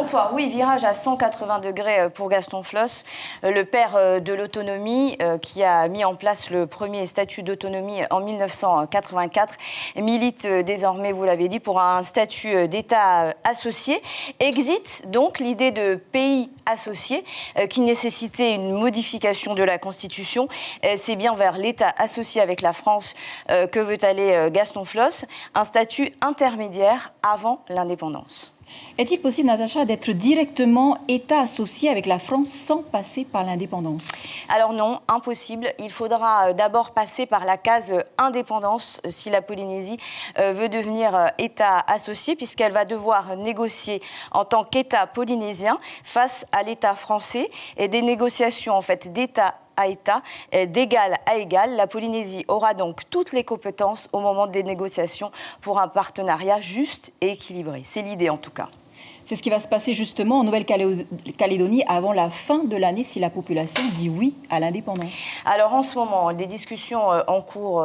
Bonsoir. Oui, virage à 180 degrés pour Gaston Flosse, le père de l'autonomie qui a mis en place le premier statut d'autonomie en 1984, milite désormais, vous l'avez dit, pour un statut d'État associé. Exit donc l'idée de pays associé qui nécessitait une modification de la Constitution. C'est bien vers l'État associé avec la France que veut aller Gaston Flosse, un statut intermédiaire avant l'indépendance. Est-il possible, Natacha, d'être directement État associé avec la France sans passer par l'indépendance? Alors non, impossible. Il faudra d'abord passer par la case indépendance si la Polynésie veut devenir État associé, puisqu'elle va devoir négocier en tant qu'État polynésien face à l'État français et des négociations en fait d'État à État, d'égal à égal. La Polynésie aura donc toutes les compétences au moment des négociations pour un partenariat juste et équilibré. C'est l'idée en tout cas. C'est ce qui va se passer justement en Nouvelle-Calédonie avant la fin de l'année si la population dit oui à l'indépendance. Alors en ce moment, des discussions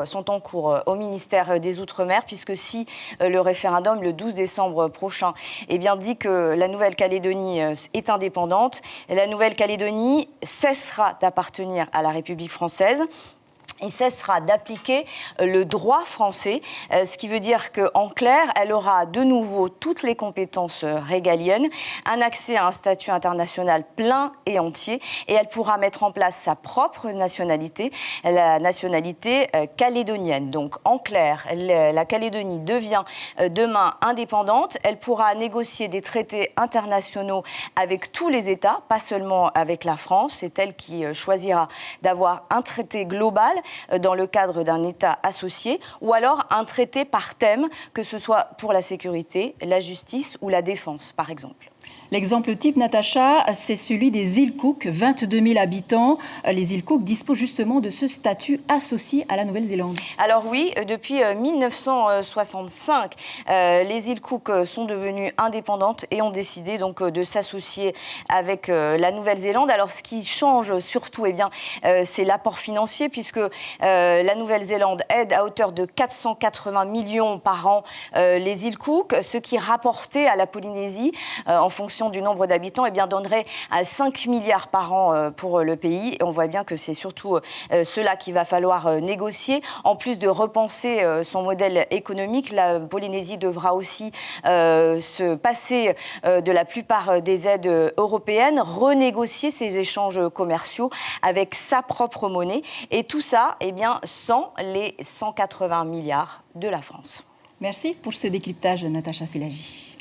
sont en cours au ministère des Outre-mer, puisque si le référendum le 12 décembre prochain dit que la Nouvelle-Calédonie est indépendante, la Nouvelle-Calédonie cessera d'appartenir à la République française. Il cessera d'appliquer le droit français, ce qui veut dire qu'en clair, elle aura de nouveau toutes les compétences régaliennes, un accès à un statut international plein et entier, et elle pourra mettre en place sa propre nationalité, la nationalité calédonienne. Donc en clair, la Calédonie devient demain indépendante, elle pourra négocier des traités internationaux avec tous les États, pas seulement avec la France, c'est elle qui choisira d'avoir un traité global dans le cadre d'un État associé, ou alors un traité par thème, que ce soit pour la sécurité, la justice ou la défense, par exemple. L'exemple type, Natacha, c'est celui des îles Cook, 22 000 habitants. Les îles Cook disposent justement de ce statut associé à la Nouvelle-Zélande. Alors oui, depuis 1965, les îles Cook sont devenues indépendantes et ont décidé donc de s'associer avec la Nouvelle-Zélande. Alors ce qui change surtout, c'est l'apport financier, puisque la Nouvelle-Zélande aide à hauteur de 480 millions par an les îles Cook, ce qui rapporté à la Polynésie en fonction du nombre d'habitants, donnerait à 5 milliards par an pour le pays. Et on voit bien que c'est surtout cela qu'il va falloir négocier. En plus de repenser son modèle économique, la Polynésie devra aussi se passer de la plupart des aides européennes, renégocier ses échanges commerciaux avec sa propre monnaie. Et tout ça, sans les 180 milliards de la France. Merci pour ce décryptage, Natacha Szilagy.